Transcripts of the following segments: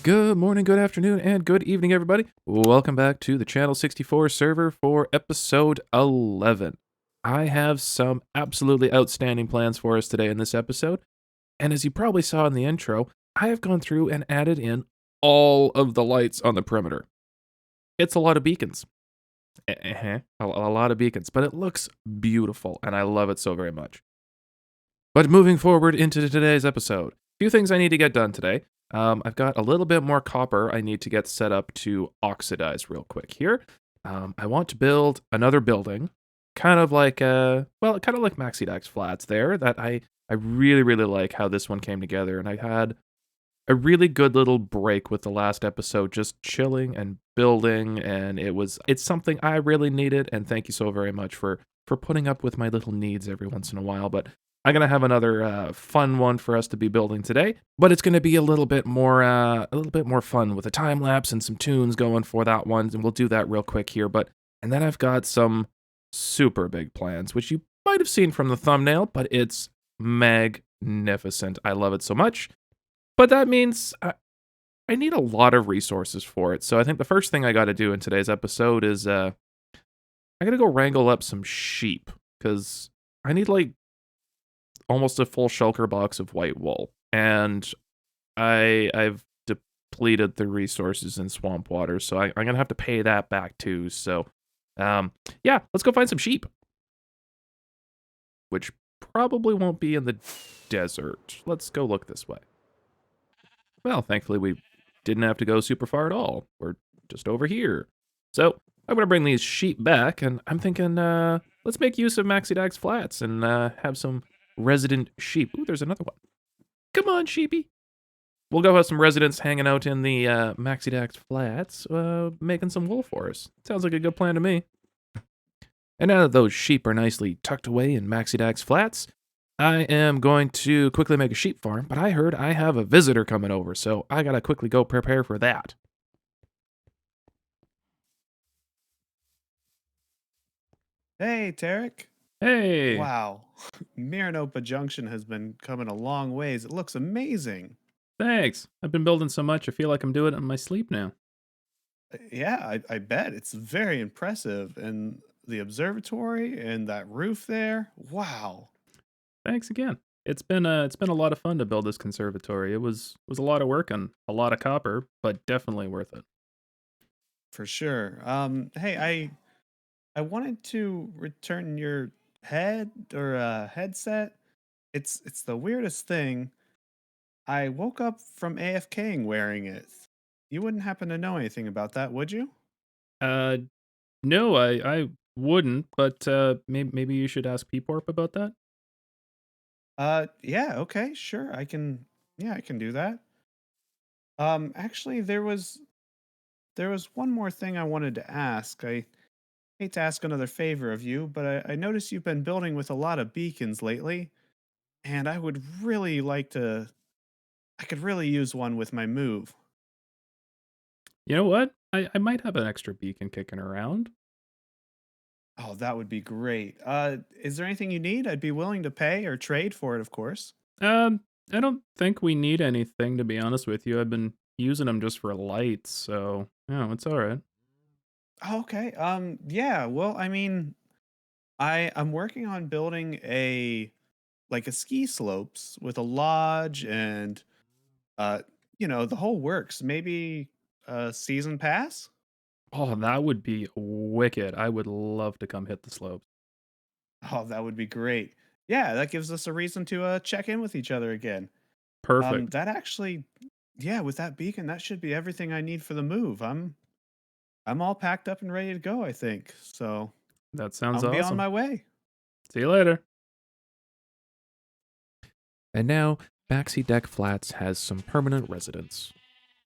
Good morning, good afternoon, and good evening, everybody. Welcome back to the Channel64 server for episode 11. I have some absolutely outstanding plans for us today in this episode, and as you probably saw in the intro, I have gone through and added in all of the lights on the perimeter. It's a lot of beacons. A lot of beacons, but it looks beautiful, and I love it so very much. But moving forward into today's episode, a few things I need to get done today. I've got a little bit more copper I need to get set up to oxidize real quick here. I want to build another building, kind of like Maxi Flats there, that I really like how this one came together, and I had a really good little break with the last episode, just chilling and building, and it's something I really needed, and thank you so very much for putting up with my little needs every once in a while, but I'm going to have another fun one for us to be building today, but it's going to be a little bit more fun with a time lapse and some tunes going for that one, and we'll do that real quick here. And then I've got some super big plans, which you might have seen from the thumbnail, but it's magnificent. I love it so much, but that means I need a lot of resources for it. So I think the first thing I got to do in today's episode is I got to go wrangle up some sheep, because I need like almost a full shulker box of white wool, and I've depleted the resources in swamp water, so I'm gonna have to pay that back too. So yeah, let's go find some sheep, which probably won't be in the desert. Let's go look this way. Well, thankfully we didn't have to go super far at all. We're just over here. So I'm gonna bring these sheep back, and I'm thinking let's make use of Maxi Flats and have some resident sheep. Ooh, there's another one. Come on, sheepy. We'll go have some residents hanging out in the Maxi Flats, making some wool for us. Sounds like a good plan to me. And now that those sheep are nicely tucked away in Maxi Flats, I am going to quickly make a sheep farm, but I heard I have a visitor coming over, so I gotta quickly go prepare for that. Hey, Tarik. Hey! Wow. Miranopa Junction has been coming a long ways. It looks amazing. Thanks. I've been building so much, I feel like I'm doing it in my sleep now. Yeah, I bet. It's very impressive. And the observatory and that roof there. Wow. Thanks again. It's been a lot of fun to build this conservatory. It was a lot of work and a lot of copper, but definitely worth it. For sure. Hey, I wanted to return your headset. It's the weirdest thing. I woke up from AFKing wearing it. You wouldn't happen to know anything about that, would you? Uh, no, I wouldn't, but maybe you should ask Peeporp about that. Yeah, okay, sure. I can do that. Actually, there was one more thing I wanted to ask. I hate to ask another favor of you, but I noticed you've been building with a lot of beacons lately, and I would really like to. I could really use one with my move. You know what? I might have an extra beacon kicking around. Oh, that would be great. Is there anything you need? I'd be willing to pay or trade for it, of course. I don't think we need anything, to be honest with you. I've been using them just for lights, so yeah, it's all right. Oh, okay. Yeah. Well, I mean, I'm working on building a ski slopes with a lodge and uh the whole works. Maybe a season pass. Oh, that would be wicked. I would love to come hit the slopes. Oh, that would be great. Yeah, that gives us a reason to check in with each other again. Perfect. That actually, yeah, with that beacon, that should be everything I need for the move. I'm all packed up and ready to go, I think. So That sounds I'll be on awesome. my way. See you later. And now, Maxi Flats has some permanent residents,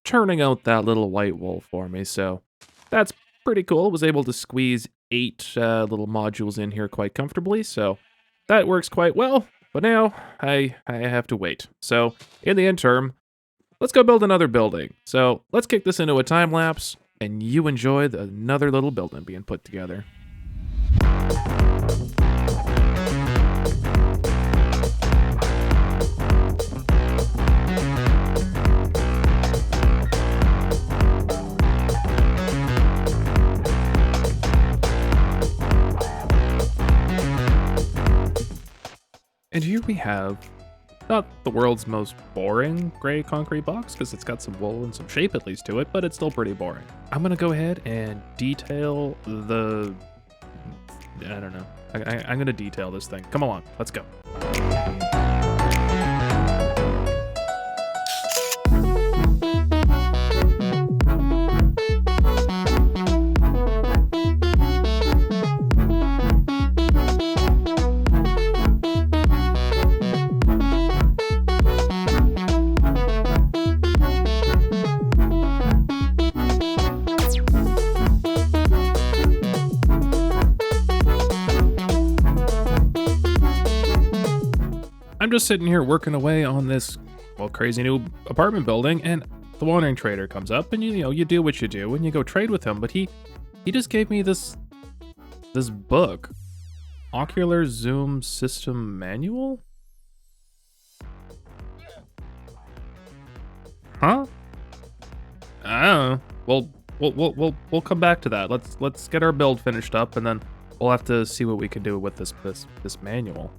turning out that little white wool for me, so that's pretty cool. Was able to squeeze 8 little modules in here quite comfortably, so that works quite well. But now I have to wait. So in the interim, let's go build another building. So let's kick this into a time lapse, and you enjoy another little building being put together. And here we have not the world's most boring gray concrete box, because it's got some wool and some shape at least to it, but it's still pretty boring. I'm gonna go ahead and detail the... I don't know. I'm gonna detail this thing. Come along, let's go. I'm just sitting here working away on this, well, crazy new apartment building, and the wandering trader comes up, and you know, you do what you do, and you go trade with him. But he just gave me this book, Ocular Zoom System Manual. Huh? I don't know. Well, we'll come back to that. Let's get our build finished up, and then we'll have to see what we can do with this manual.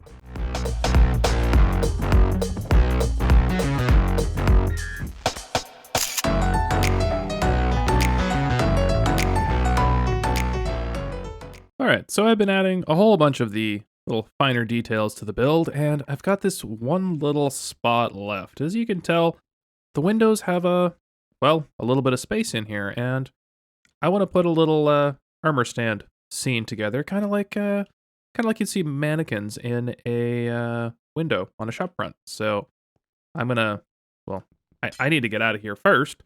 Alright, so I've been adding a whole bunch of the little finer details to the build, and I've got this one little spot left. As you can tell, the windows have a little bit of space in here, and I want to put a little armor stand scene together, kind of like you'd see mannequins in a window on a shop front. So I'm gonna, I need to get out of here first,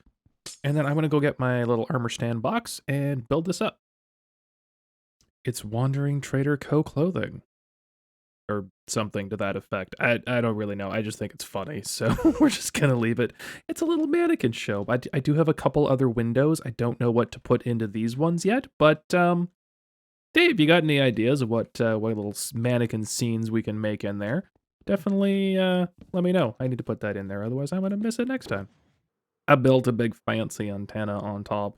and then I'm gonna go get my little armor stand box and build this up. It's Wandering Trader Co. clothing. Or something to that effect. I don't really know. I just think it's funny, so we're just gonna leave it. It's a little mannequin show. I do have a couple other windows. I don't know what to put into these ones yet, but Dave, you got any ideas of what little mannequin scenes we can make in there? Definitely let me know. I need to put that in there, otherwise I'm gonna miss it next time. I built a big fancy antenna on top.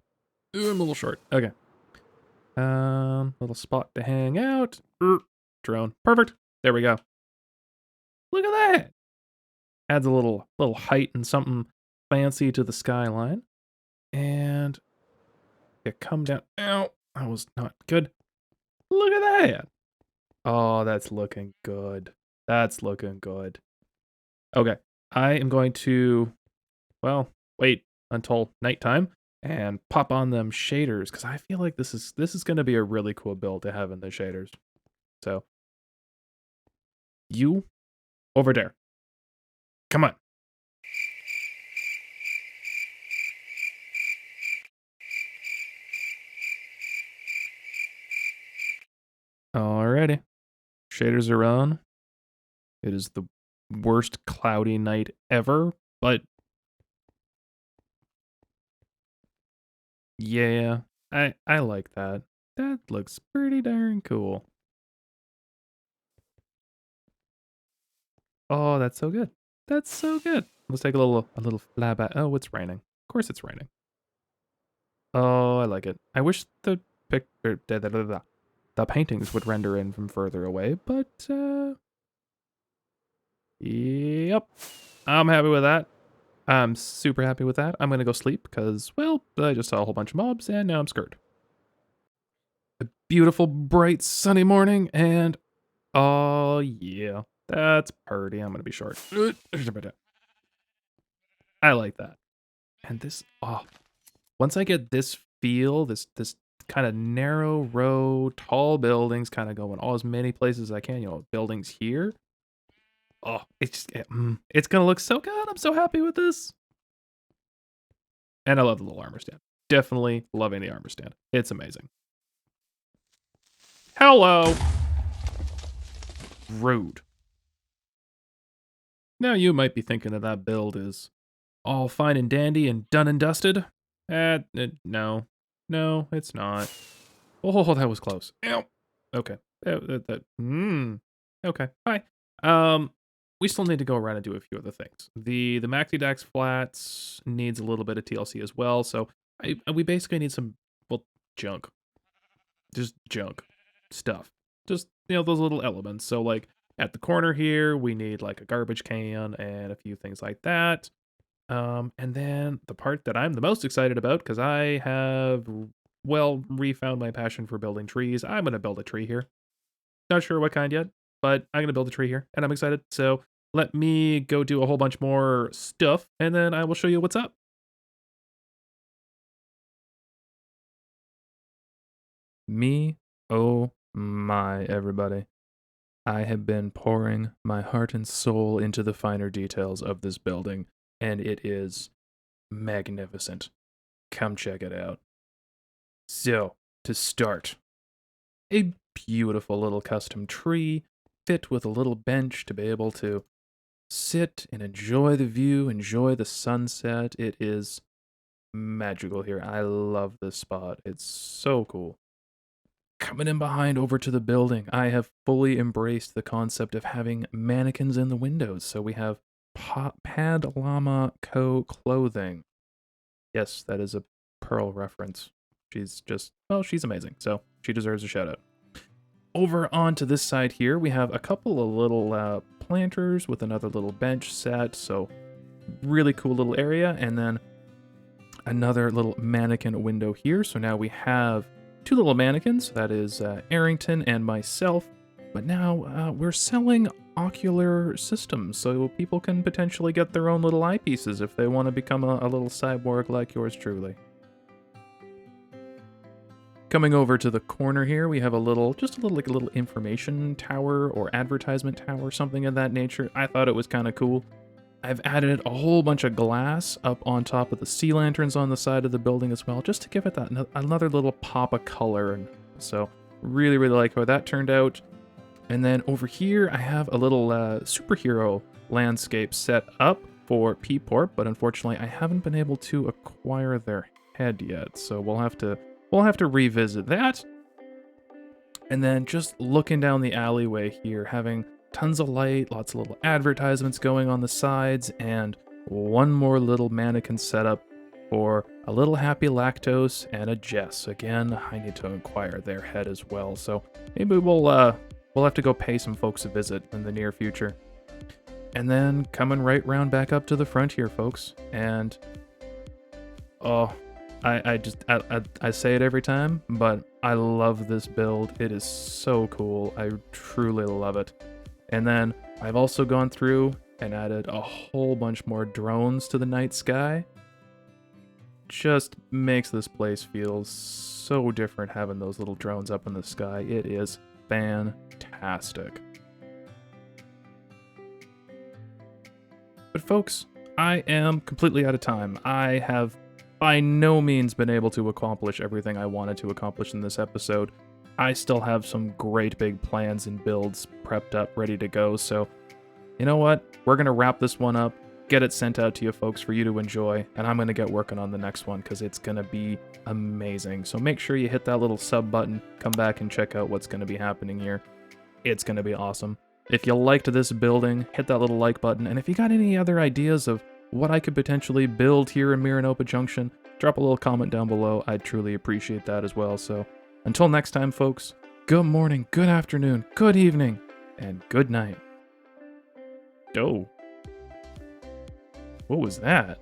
Ooh, I'm a little short. Okay. Little spot to hang out. Drone. Perfect. There we go. Look at that. Adds a little height and something fancy to the skyline. And you come down. Ow, that was not good. Look at that. Oh, that's looking good. That's looking good. Okay. I am going to, wait until nighttime and pop on them shaders, because I feel like this is going to be a really cool build to have in the shaders. So, you over there. Come on. Alrighty. Shaders are on. It is the worst cloudy night ever, but yeah, I like that. That looks pretty darn cool. Oh, that's so good. That's so good. Let's take a little fly back. Oh, it's raining. Of course it's raining. Oh, I like it. I wish the the paintings would render in from further away, but yep. I'm happy with that. I'm super happy with that. I'm gonna go sleep because, well, I just saw a whole bunch of mobs and now I'm scared. A beautiful, bright, sunny morning, and oh yeah, that's pretty. I'm gonna be short. I like that. And this, once I get this feel, this kind of narrow row, tall buildings, kind of going all as many places as I can. You know, buildings here. Oh, it's gonna look so good. I'm so happy with this. And I love the little armor stand. Definitely loving the armor stand. It's amazing. Hello. Rude. Now you might be thinking that build is all fine and dandy and done and dusted. No. No, it's not. Oh, that was close. Ow. Okay. Okay. Hi. We still need to go around and do a few other things. The Maxi Dax flats needs a little bit of TLC as well, so we basically need some, junk. Just junk stuff. Just, you know, those little elements. So, like, At the corner here, we need like a garbage can and a few things like that. And then the part that I'm the most excited about, because I have, well, refound my passion for building trees. I'm going to build a tree here. Not sure what kind yet, but I'm going to build a tree here, and I'm excited. So let me go do a whole bunch more stuff, and then I will show you what's up. Me, oh my, everybody. I have been pouring my heart and soul into the finer details of this building, and it is magnificent. Come check it out. So, to start, a beautiful little custom tree, fit with a little bench to be able to sit and enjoy the view, enjoy the sunset. It is magical here. I love this spot. It's so cool. Coming in behind over to the building, I have fully embraced the concept of having mannequins in the windows. So we have Pad Llama Co. clothing. Yes, that is a Pearl reference. She's just, well, she's amazing. So she deserves a shout out. Over onto this side here, we have a couple of little planters with another little bench set. So really cool little area. And then another little mannequin window here. So now we have two little mannequins. That is Aerington and myself. But now we're selling ocular systems, so people can potentially get their own little eyepieces if they want to become a little cyborg like yours truly. Coming over to the corner here, we have a little, just a little, like a little information tower or advertisement tower, something of that nature. I thought it was kind of cool. I've added a whole bunch of glass up on top of the sea lanterns on the side of the building as well, just to give it that another little pop of color. And so really, really like how that turned out. And then over here, I have a little superhero landscape set up for Peeporp, but unfortunately, I haven't been able to acquire their head yet. So we'll have to revisit that. And then just looking down the alleyway here, having tons of light, lots of little advertisements going on the sides, and one more little mannequin setup for a little Happy Lactose and a Jess. Again, I need to acquire their head as well, so maybe we'll have to go pay some folks a visit in the near future. And then coming right round back up to the front here, folks, and oh, I say it every time, but I love this build. It is so cool. I truly love it. And then I've also gone through and added a whole bunch more drones to the night sky. Just makes this place feel so different having those little drones up in the sky. It is fantastic. But folks, I am completely out of time. I have by no means been able to accomplish everything I wanted to accomplish in this episode. I still have some great big plans and builds prepped up, ready to go, so you know what? We're going to wrap this one up, get it sent out to you folks for you to enjoy, and I'm going to get working on the next one because it's going to be amazing. So make sure you hit that little sub button, come back and check out what's going to be happening here. It's going to be awesome. If you liked this building, hit that little like button, and if you got any other ideas of what I could potentially build here in Miranopah Junction, drop a little comment down below. I'd truly appreciate that as well. So until next time, folks, good morning, good afternoon, good evening, and good night. Oh. What was that?